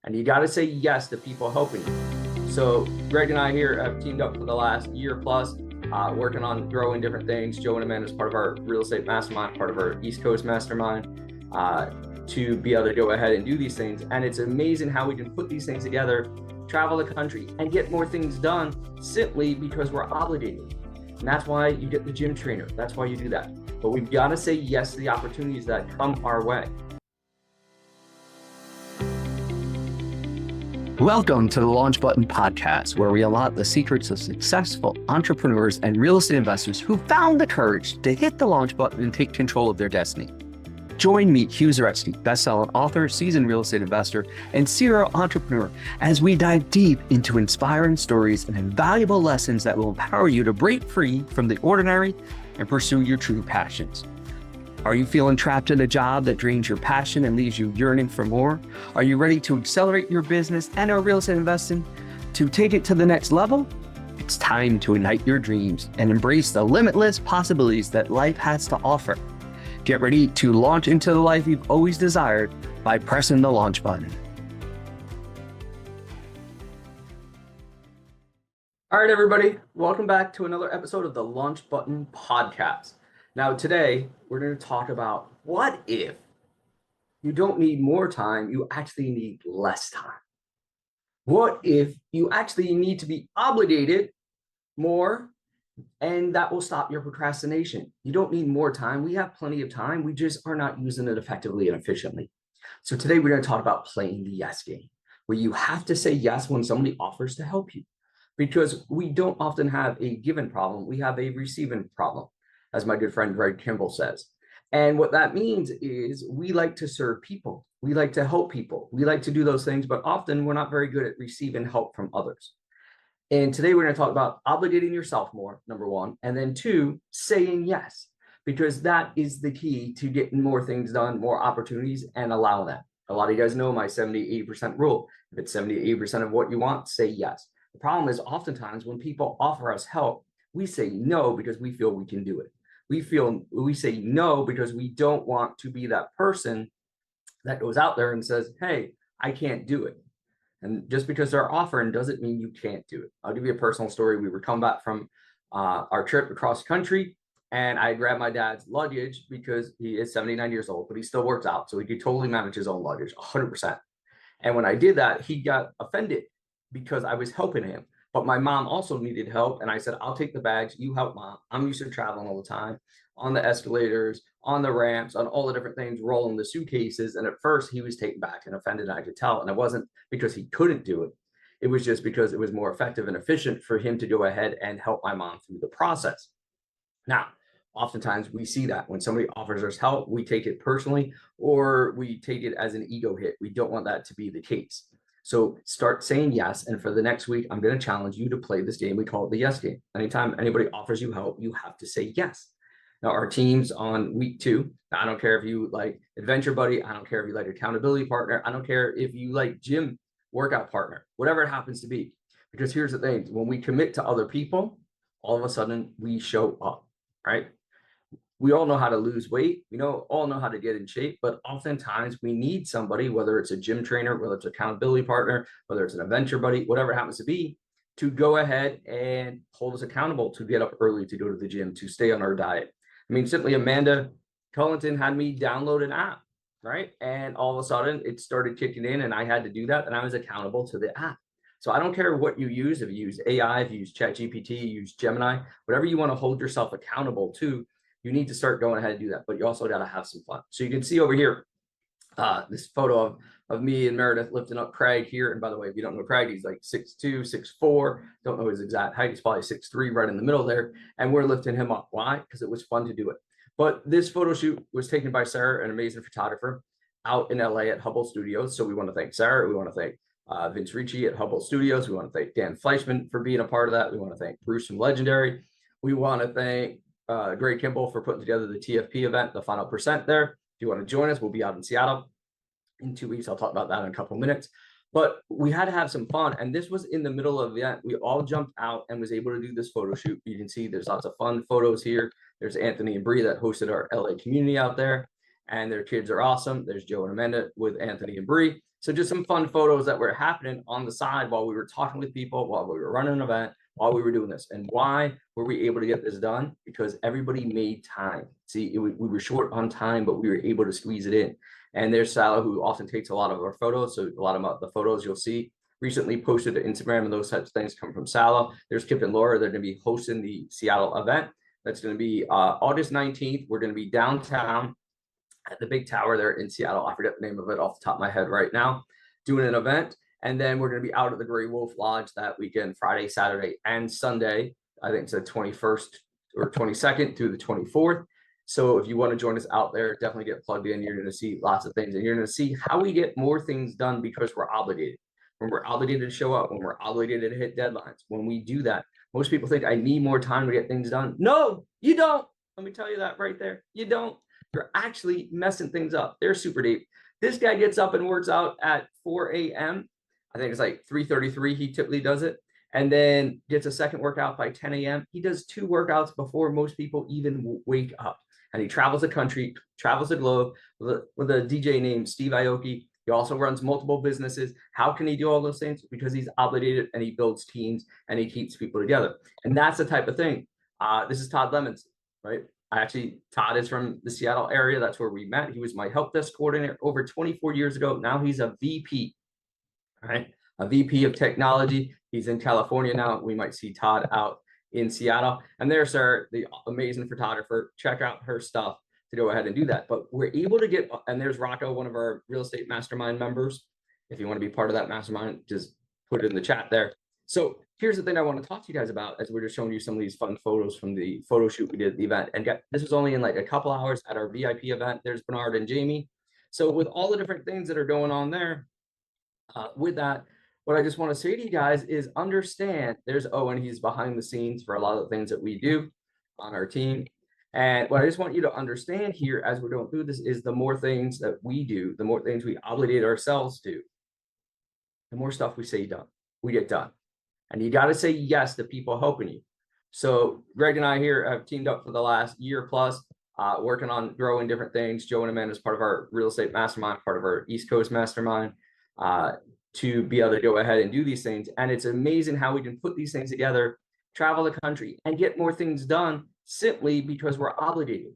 And you got to say yes to people helping you. So Greg and I here have teamed up for the last year plus, working on growing different things. Joe and Amanda is part of our real estate mastermind, part of our East Coast mastermind, to be able to go ahead and do these things. And it's amazing how we can put these things together, travel the country, and get more things done simply because we're obligated. And that's why you get the gym trainer. That's why you do that. But we've got to say yes to the opportunities that come our way. Welcome to the Launch Button Podcast, where we unlock the secrets of successful entrepreneurs and real estate investors who found the courage to hit the launch button and take control of their destiny. Join me, Hugh Zaretsky, best-selling author, seasoned real estate investor, and serial entrepreneur, as we dive deep into inspiring stories and invaluable lessons that will empower you to break free from the ordinary and pursue your true passions. Are you feeling trapped in a job that drains your passion and leaves you yearning for more? Are you ready to accelerate your business and our real estate investing to take it to the next level? It's time to ignite your dreams and embrace the limitless possibilities that life has to offer. Get ready to launch into the life you've always desired by pressing the launch button. All right, everybody, welcome back to another episode of the Launch Button Podcast. Now, today, we're going to talk about what if you don't need more time, you actually need less time? What if you actually need to be obligated more, and that will stop your procrastination? You don't need more time. We have plenty of time. We just are not using it effectively and efficiently. So today, we're going to talk about playing the yes game, where you have to say yes when somebody offers to help you, because we don't often have a given problem. We have a receiving problem, as my good friend Greg Kimball says. And what that means is we like to serve people. We like to help people. We like to do those things, but often we're not very good at receiving help from others. And today we're going to talk about obligating yourself more, number one, and then two, saying yes, because that is the key to getting more things done, more opportunities, and allow that. A lot of you guys know my 70-80% rule. If it's 70-80% of what you want, say yes. The problem is oftentimes when people offer us help, we say no because we feel we can do it. We say no because we don't want to be that person that goes out there and says, hey, I can't do it. And just because they're offering doesn't mean you can't do it. I'll give you a personal story. We were coming back from our trip across the country, and I grabbed my dad's luggage because he is 79 years old, but he still works out. So he could totally manage his own luggage 100%. And when I did that, he got offended because I was helping him. But my mom also needed help. And I said, I'll take the bags. You help mom. I'm used to traveling all the time on the escalators, on the ramps, on all the different things, rolling the suitcases. And at first he was taken back and offended. And I could tell. And it wasn't because he couldn't do it. It was just because it was more effective and efficient for him to go ahead and help my mom through the process. Now, oftentimes we see that when somebody offers us help, we take it personally or we take it as an ego hit. We don't want that to be the case. So start saying yes. And for the next week, I'm going to challenge you to play this game. We call it the yes game. Anytime anybody offers you help, you have to say yes. Now, our teams on week 2, I don't care if you like Adventure Buddy. I don't care if you like Accountability Partner. I don't care if you like Gym Workout Partner, whatever it happens to be. Because here's the thing. When we commit to other people, all of a sudden we show up, right? We all know how to lose weight. We all know how to get in shape, but oftentimes we need somebody, whether it's a gym trainer, whether it's an accountability partner, whether it's an adventure buddy, whatever it happens to be, to go ahead and hold us accountable, to get up early, to go to the gym, to stay on our diet. I mean, simply Amanda Cullington had me download an app, right? And all of a sudden it started kicking in and I had to do that. And I was accountable to the app. So I don't care what you use. If you use AI, if you use ChatGPT, you use Gemini, whatever you want to hold yourself accountable to, you need to start going ahead and do that, but you also got to have some fun. So you can see over here, this photo of me and Meredith lifting up Craig here. And by the way, if you don't know Craig, he's like 6'2", 6'4", don't know his exact height. He's probably 6'3", right in the middle there. And we're lifting him up. Why? Because it was fun to do it. But this photo shoot was taken by Sarah, an amazing photographer out in LA at Hubble Studios. So we want to thank Sarah. We want to thank Vince Ricci at Hubble Studios. We want to thank Dan Fleischman for being a part of that. We want to thank Bruce from Legendary. We want to thank Greg Kimball for putting together the TFP event, the final percent there. If you want to join us, we'll be out in Seattle in 2 weeks. I'll talk about that in a couple of minutes. But we had to have some fun. And this was in the middle of the event. We all jumped out and was able to do this photo shoot. You can see there's lots of fun photos here. There's Anthony and Bree that hosted our LA community out there. And their kids are awesome. There's Joe and Amanda with Anthony and Bree. So just some fun photos that were happening on the side while we were talking with people, while we were running an event, while we were doing this. And why were we able to get this done? Because everybody made time. See, we were short on time, but we were able to squeeze it in. And there's Salo, who often takes a lot of our photos. So a lot of the photos you'll see recently posted to Instagram and those types of things come from Salo. There's Kip and Laura. They're going to be hosting the Seattle event. That's going to be August 19th. We're going to be downtown at the big tower there in Seattle. I forget the name of it off the top of my head right now, doing an event. And then we're going to be out at the Gray Wolf Lodge that weekend, Friday, Saturday, and Sunday. I think it's the 21st or 22nd through the 24th. So if you want to join us out there, definitely get plugged in. You're going to see lots of things, and you're going to see how we get more things done because we're obligated. When we're obligated to show up, when we're obligated to hit deadlines, when we do that, most people think I need more time to get things done. No, you don't. Let me tell you that right there. You don't. You're actually messing things up. They're super deep. This guy gets up and works out at 4 a.m. I think it's like 3:33. He typically does it, and then gets a second workout by 10 a.m. He does 2 workouts before most people even wake up. And he travels the country, travels the globe with a DJ named Steve Aoki. He also runs multiple businesses. How can he do all those things? Because he's obligated and he builds teams and he keeps people together. And that's the type of thing. This is Todd Lemons, right? Todd is from the Seattle area. That's where we met. He was my help desk coordinator over 24 years ago. Now he's a VP, right? A VP of technology. He's in California now. We might see Todd out in Seattle. And there's Sarah, the amazing photographer. Check out her stuff to go ahead and do that. But we're able to get, and there's Rocco, one of our real estate mastermind members. If you want to be part of that mastermind, just put it in the chat there. So here's the thing I want to talk to you guys about as we're just showing you some of these fun photos from the photo shoot we did at the event. And this was only in like a couple hours at our VIP event. There's Bernard and Jamie. So with all the different things that are going on there, with that, what I just want to say to you guys is understand there's Owen. He's behind the scenes for a lot of the things that we do on our team. And what I just want you to understand here as we're going through this is the more things that we do, the more things we obligate ourselves to, the more stuff we get done. And you got to say yes to people helping you. So Greg and I here have teamed up for the last year plus, working on growing different things. Joe and Amanda is part of our real estate mastermind, part of our East Coast mastermind, to be able to go ahead and do these things. And it's amazing how we can put these things together, travel the country, and get more things done simply because we're obligated.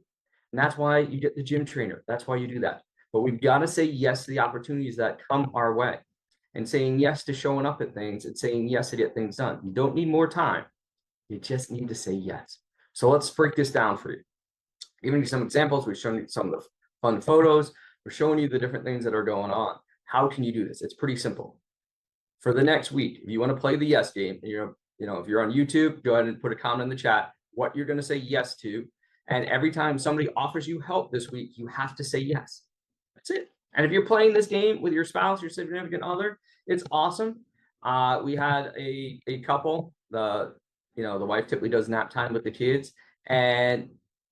And that's why you get the gym trainer. That's why you do that. But we've got to say yes to the opportunities that come our way. And saying yes to showing up at things and saying yes to get things done. You don't need more time. You just need to say yes. So let's break this down for you. Giving you some examples. We've shown you some of the fun photos. We're showing you the different things that are going on. How can you do this? It's pretty simple. For the next week, if you want to play the yes game, if you're on YouTube, go ahead and put a comment in the chat what you're going to say yes to. And every time somebody offers you help this week, you have to say yes. That's it. And if you're playing this game with your spouse, your significant other, it's awesome. We had a couple, the wife typically does nap time with the kids, and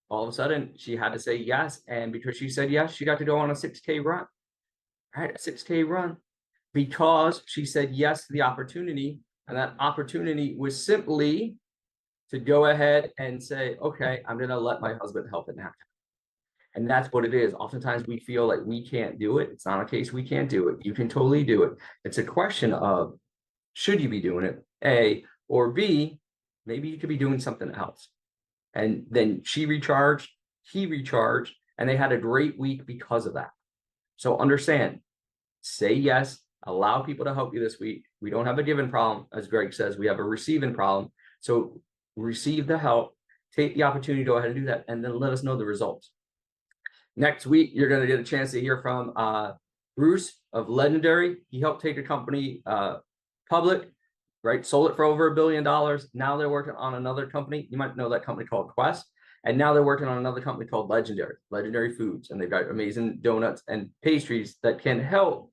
all of a sudden she had to say yes. And because she said yes, she got to go on a 6K run, right? A 6K run, because she said yes to the opportunity. And that opportunity was simply to go ahead and say, okay, I'm going to let my husband help at nap time. And that's what it is. Oftentimes we feel like we can't do it. It's not a case we can't do it. You can totally do it. It's a question of, should you be doing it? A, or B, maybe you could be doing something else. And then she recharged, he recharged, and they had a great week because of that. So understand, say yes, allow people to help you this week. We don't have a giving problem, as Greg says, we have a receiving problem. So receive the help, take the opportunity to go ahead and do that, and then let us know the results. Next week, you're going to get a chance to hear from Bruce of Legendary. He helped take a company public, right? Sold it for over $1 billion. Now they're working on another company. You might know that company called Quest. And now they're working on another company called Legendary Foods. And they've got amazing donuts and pastries that can help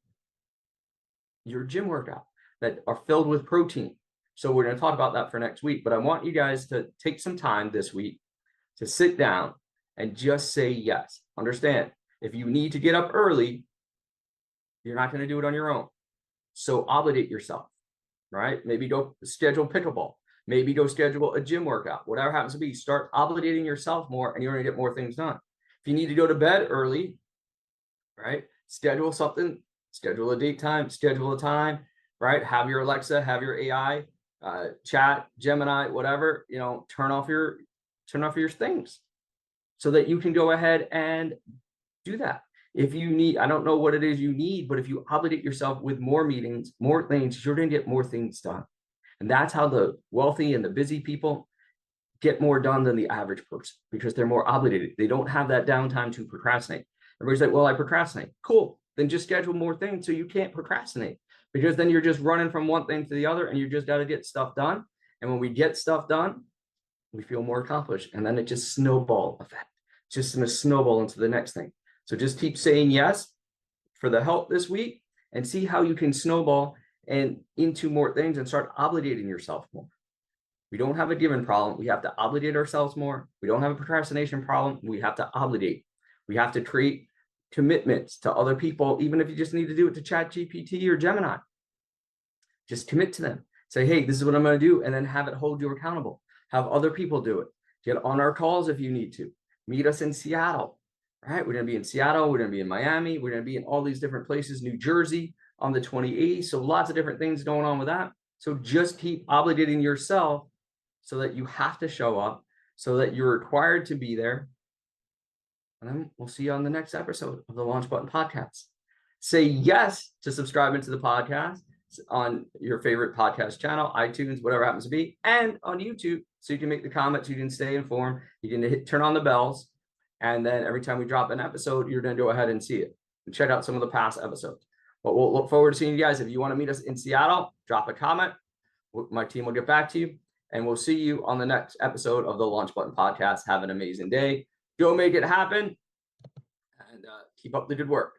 your gym workout, that are filled with protein. So we're going to talk about that for next week. But I want you guys to take some time this week to sit down and just say yes. Understand, if you need to get up early, you're not going to do it on your own. So obligate yourself, right? Maybe go schedule pickleball. Maybe go schedule a gym workout. Whatever happens to be, start obligating yourself more, and you're going to get more things done. If you need to go to bed early, right? Schedule something schedule a date time, schedule a time, right? Have your Alexa, have your AI, chat, Gemini, whatever, turn off your things so that you can go ahead and do that. If you need, I don't know what it is you need, but if you obligate yourself with more meetings, more things, you're going to get more things done. And that's how the wealthy and the busy people get more done than the average person, because they're more obligated. They don't have that downtime to procrastinate. Everybody's like, well, I procrastinate. Cool. Then just schedule more things so you can't procrastinate, because then you're just running from one thing to the other and you just got to get stuff done. And when we get stuff done, we feel more accomplished. And then it just snowball effect, just going to snowball into the next thing. So just keep saying yes for the help this week and see how you can snowball and into more things and start obligating yourself more. We don't have a given problem. We have to obligate ourselves more. We don't have a procrastination problem. We have to obligate. We have to create commitments to other people, even if you just need to do it to ChatGPT or Gemini. Just commit to them. Say, hey, this is what I'm going to do, and then have it hold you accountable. Have other people do it. Get on our calls if you need to. Meet us in Seattle. All right, we're going to be in Seattle. We're going to be in Miami. We're going to be in all these different places, New Jersey on the 28th. So lots of different things going on with that. So just keep obligating yourself so that you have to show up, so that you're required to be there. And then we'll see you on the next episode of the Launch Button Podcast. Say yes to subscribing to the podcast on your favorite podcast channel, iTunes, whatever happens to be, and on YouTube, so you can make the comments, you can stay informed, you can turn on the bells. And then every time we drop an episode, you're going to go ahead and see it and check out some of the past episodes. But we'll look forward to seeing you guys. If you want to meet us in Seattle, drop a comment. My team will get back to you. And we'll see you on the next episode of the Launch Button Podcast. Have an amazing day. Go make it happen. And keep up the good work.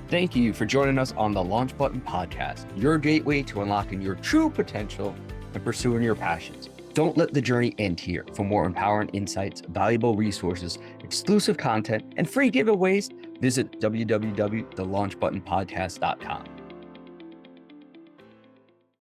Thank you for joining us on the Launch Button Podcast, your gateway to unlocking your true potential and pursuing your passions. Don't let the journey end here. For more empowering insights, valuable resources, exclusive content, and free giveaways, visit www.thelaunchbuttonpodcast.com.